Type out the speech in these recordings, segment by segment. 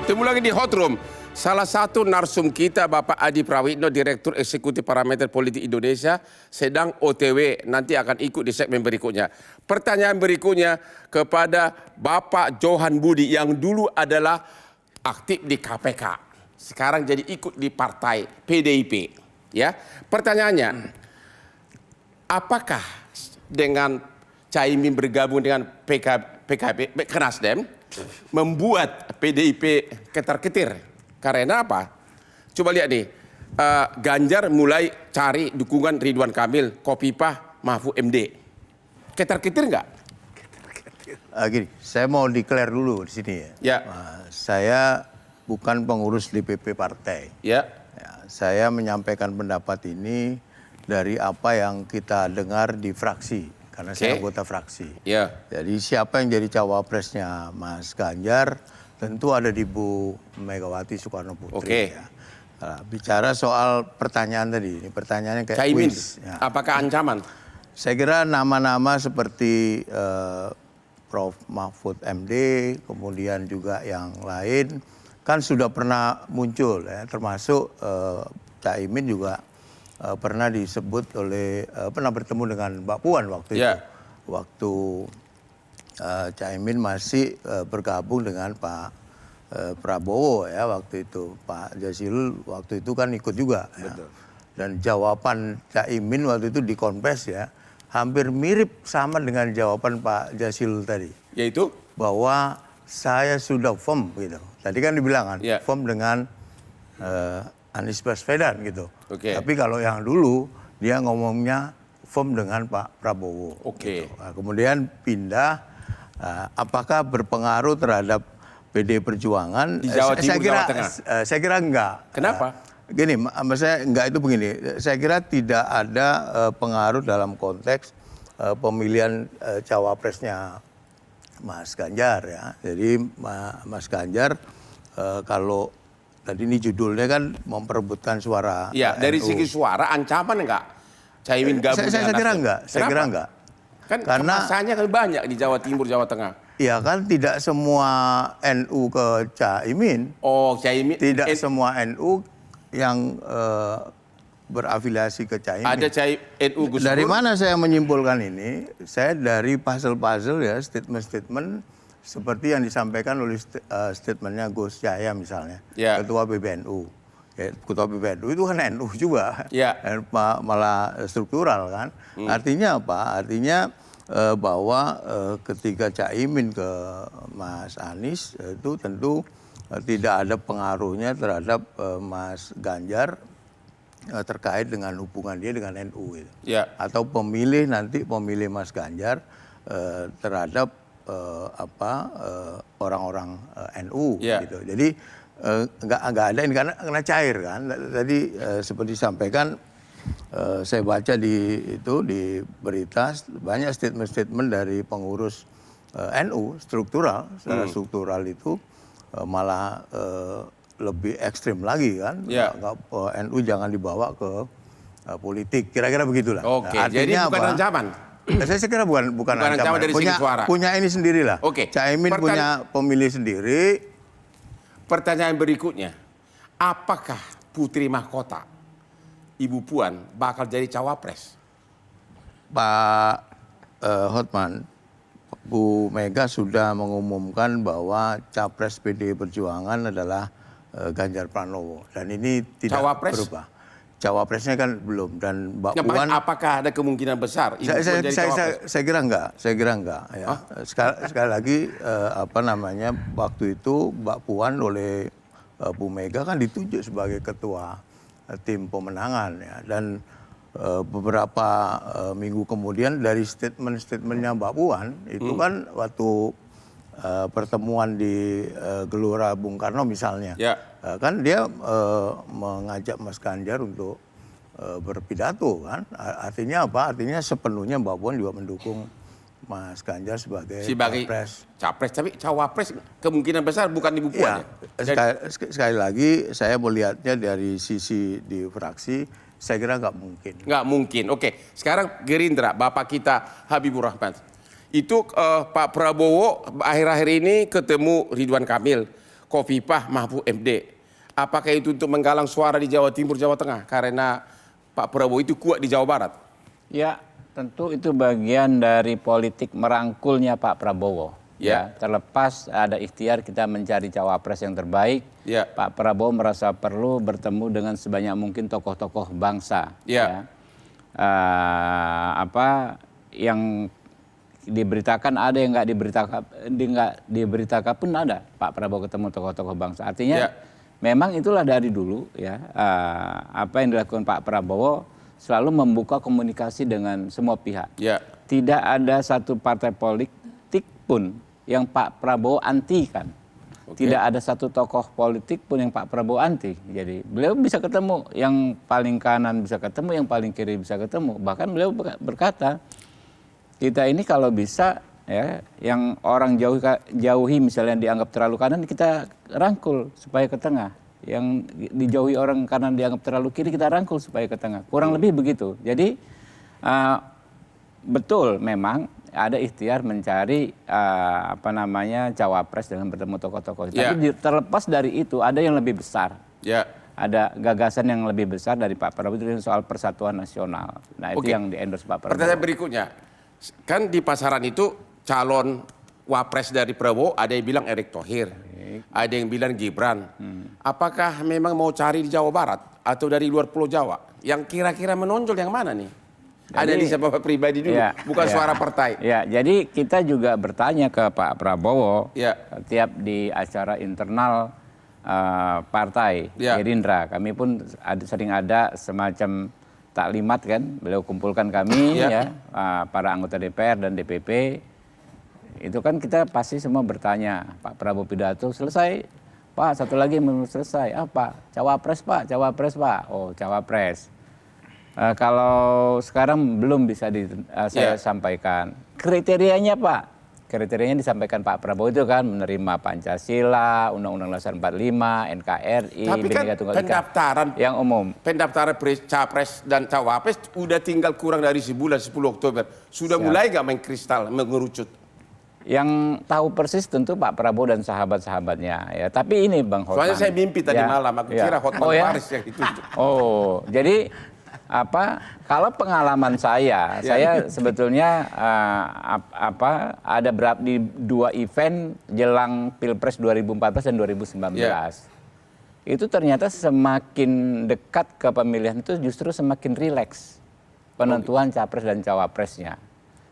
Ketemu lagi di Hot Room. Salah satu narsum kita Bapak Adi Prawitno, Direktur Eksekutif Parameter Politik Indonesia, sedang OTW. Nanti akan ikut di segmen berikutnya. Pertanyaan berikutnya kepada Bapak Johan Budi yang dulu adalah aktif di KPK. Sekarang jadi ikut di partai PDIP. Ya, pertanyaannya, apakah dengan Caimin bergabung dengan PKB Nasdem membuat PDIP ketar-ketir? Karena apa? Coba lihat nih, Ganjar mulai cari dukungan Ridwan Kamil, Khofifah, Mahfud MD. Ketar-ketir nggak? Gini, saya mau declare dulu di sini ya. Ya. Saya bukan pengurus DPP partai. Ya. Saya menyampaikan pendapat ini dari apa yang kita dengar di fraksi, karena saya anggota fraksi. Ya. Jadi siapa yang jadi cawapresnya Mas Ganjar tentu ada di Bu Megawati Soekarno Putri. Ya. Nah, bicara soal pertanyaan tadi, ini pertanyaannya kayak Caimin, quiz. Ya. apakah ancaman? Saya kira nama-nama seperti Prof. Mahfud MD, kemudian juga yang lain, kan sudah pernah muncul, ya, termasuk Caimin juga pernah disebut oleh, pernah bertemu dengan Mbak Puan waktu itu. Waktu Caimin masih bergabung dengan Pak Prabowo ya waktu itu. Pak Jazilul waktu itu kan ikut juga. Ya. Dan jawaban Caimin waktu itu di Konfes ya, hampir mirip sama dengan jawaban Pak Jazilul tadi. Yaitu? Bahwa saya sudah firm gitu. Tadi kan dibilang kan, firm dengan Anies Baswedan gitu. Tapi kalau yang dulu dia ngomongnya firm dengan Pak Prabowo. Gitu. Nah, kemudian pindah, apakah berpengaruh terhadap PD Perjuangan? Di Jawa Timur, Jawa Tengah? Saya kira enggak. Kenapa? Gini, saya enggak itu begini. Saya kira tidak ada pengaruh dalam konteks pemilihan cawapresnya Mas Ganjar ya. Jadi Mas Ganjar kalau tadi ini judulnya kan memperebutkan suara. Iya, dari segi suara ancaman enggak? Caimin gabung saya kira enggak. Saya kira enggak. Kan kemasannya kan banyak di Jawa Timur, Jawa Tengah. Iya kan tidak semua NU ke Caimin. Oh, Caimin. Tidak semua NU yang berafiliasi ke Caimin. Ada NU Gus Dur. Dari mana saya menyimpulkan ini? Saya dari puzzle-puzzle ya, statement-statement seperti yang disampaikan oleh statementnya Gus Yahya misalnya, Ketua PBNU. Ya, Ketua PBNU itu kan NU juga, malah struktural kan. Artinya apa? Artinya bahwa ketika Caimin ke Mas Anies itu tentu tidak ada pengaruhnya terhadap Mas Ganjar terkait dengan hubungan dia dengan NU gitu. Atau pemilih nanti pemilih Mas Ganjar terhadap orang-orang NU gitu. Jadi nggak ada ini karena cair kan. Tadi seperti disampaikan, saya baca di berita banyak statement-statement dari pengurus NU struktural, secara struktural itu malah lebih ekstrim lagi kan. NU jangan dibawa ke politik, kira-kira begitulah. Oke, jadi bukan ancaman. Saya kira bukan ancaman. Dari segi suara. Punya ini sendirilah. Caimin punya pemilih sendiri. Pertanyaan berikutnya, apakah Putri Mahkota Ibu Puan bakal jadi cawapres? Pak Hotman, Bu Mega sudah mengumumkan bahwa capres PDI Perjuangan adalah Ganjar Pranowo, dan ini tidak berubah. Cawapresnya kan belum, dan Mbak Puan. Apakah ada kemungkinan besar Ibu Puan jadi cawapres? Saya kira enggak. Ya. Sekali lagi waktu itu Mbak Puan oleh Bu Mega kan ditunjuk sebagai ketua tim pemenangan ya, dan beberapa minggu kemudian dari statement-statementnya Mbak Puan itu kan waktu pertemuan di Gelora Bung Karno misalnya, kan dia mengajak Mas Ganjar untuk berpidato kan. Artinya apa? Artinya sepenuhnya Mbak Puan juga mendukung Mas Ganjar sebagai capres. Tapi cawapres kemungkinan besar bukan Ibu Puan. Sekali lagi saya melihatnya dari sisi di fraksi, saya kira nggak mungkin. Nggak mungkin. Oke, sekarang Gerindra, Bapak kita Habibur Rahman. Itu Pak Prabowo akhir-akhir ini ketemu Ridwan Kamil, Kofifah Mahfud MD. Apakah itu untuk menggalang suara di Jawa Timur, Jawa Tengah? Karena Pak Prabowo itu kuat di Jawa Barat. Ya, tentu itu bagian dari politik merangkulnya Pak Prabowo. Ya, terlepas ada ikhtiar kita mencari cawapres yang terbaik, Pak Prabowo merasa perlu bertemu dengan sebanyak mungkin tokoh-tokoh bangsa. Yang diberitakan ada, yang nggak diberitakan pun ada. Pak Prabowo ketemu tokoh-tokoh bangsa. Artinya memang itulah dari dulu apa yang dilakukan Pak Prabowo selalu membuka komunikasi dengan semua pihak. Tidak ada satu partai politik pun yang Pak Prabowo anti-kan. Tidak ada satu tokoh politik pun yang Pak Prabowo anti. Jadi beliau bisa ketemu, yang paling kanan bisa ketemu, yang paling kiri bisa ketemu. Bahkan beliau berkata, kita ini kalau bisa ya, yang orang jauhi misalnya dianggap terlalu kanan, kita rangkul supaya ke tengah. Yang dijauhi orang kanan dianggap terlalu kiri, kita rangkul supaya ke tengah. Kurang lebih begitu. Jadi betul memang ada ikhtiar mencari cawapres dengan bertemu tokoh-tokoh. Tapi terlepas dari itu ada yang lebih besar. Ada gagasan yang lebih besar dari Pak Prabowo itu soal persatuan nasional. Nah itu yang di-endorse Pak Prabowo. Pertanyaan berikutnya, kan di pasaran itu calon wapres dari Prabowo ada yang bilang Erick Thohir, ada yang bilang Gibran. Apakah memang mau cari di Jawa Barat atau dari luar Pulau Jawa? Yang kira-kira menonjol yang mana nih? Ada di Bapak pribadi dulu, bukan suara partai. Ya, jadi kita juga bertanya ke Pak Prabowo tiap di acara internal partai Gerindra. Kami pun sering ada semacam taklimat kan, beliau kumpulkan kami para anggota DPR dan DPP. Itu kan kita pasti semua bertanya, Pak Prabowo pidato selesai, Pak satu lagi belum selesai, apa? Cawapres Pak, cawapres Pak. Oh cawapres. Kalau sekarang belum bisa saya sampaikan. Kriterianya Pak, kriterianya disampaikan Pak Prabowo itu kan menerima Pancasila, Undang-Undang Dasar 45, NKRI, tapi kan pendaftaran yang umum. Pendaftaran capres dan cawapres udah tinggal kurang dari sebulan, 10 Oktober. Sudah mulai nggak main kristal, mengerucut? Yang tahu persis tentu Pak Prabowo dan sahabat-sahabatnya ya. Tapi ini Bang Hotman. Soalnya saya mimpi tadi malam, aku kira Hotman Paris yang itu. Oh, jadi kalau pengalaman saya sebetulnya ada di 2 event jelang Pilpres 2014 dan 2019. Itu ternyata semakin dekat ke pemilihan itu justru semakin rileks penentuan capres dan cawapresnya.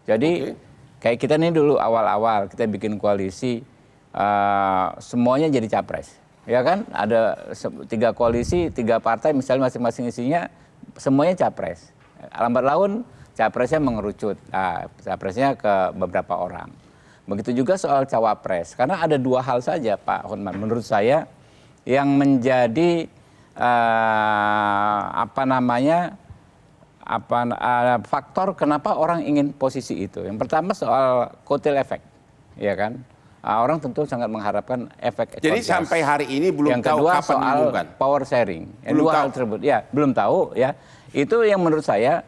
Jadi kayak kita nih dulu awal-awal kita bikin koalisi semuanya jadi capres. Ya kan ada 3 koalisi, 3 partai misalnya masing-masing isinya semuanya capres. Lambat laun capresnya mengerucut, capresnya ke beberapa orang. Begitu juga soal cawapres, karena ada 2 hal saja Pak Hotman menurut saya yang menjadi faktor kenapa orang ingin posisi itu. Yang pertama soal kotel efek, ya kan? Orang tentu sangat mengharapkan efek. Jadi sampai hari ini belum tahu kapan soal diumumkan. Power sharing. Belum 2 hal tersebut. Ya, belum tahu ya. Itu yang menurut saya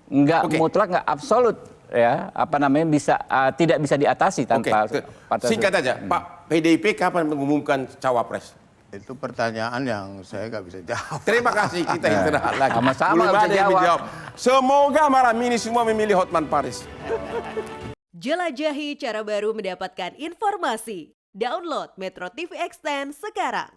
nggak mutlak, nggak absolut ya. Tidak bisa diatasi tanpa singkat aja, Pak, PDIP kapan mengumumkan cawapres? Itu pertanyaan yang saya nggak bisa jawab. Terima kasih, kita istirahat lagi. Sama-sama belum ada yang jawab. menjawab. Semoga malam ini semua memilih Hotman Paris. Jelajahi cara baru mendapatkan informasi. Download Metro TV Extend sekarang.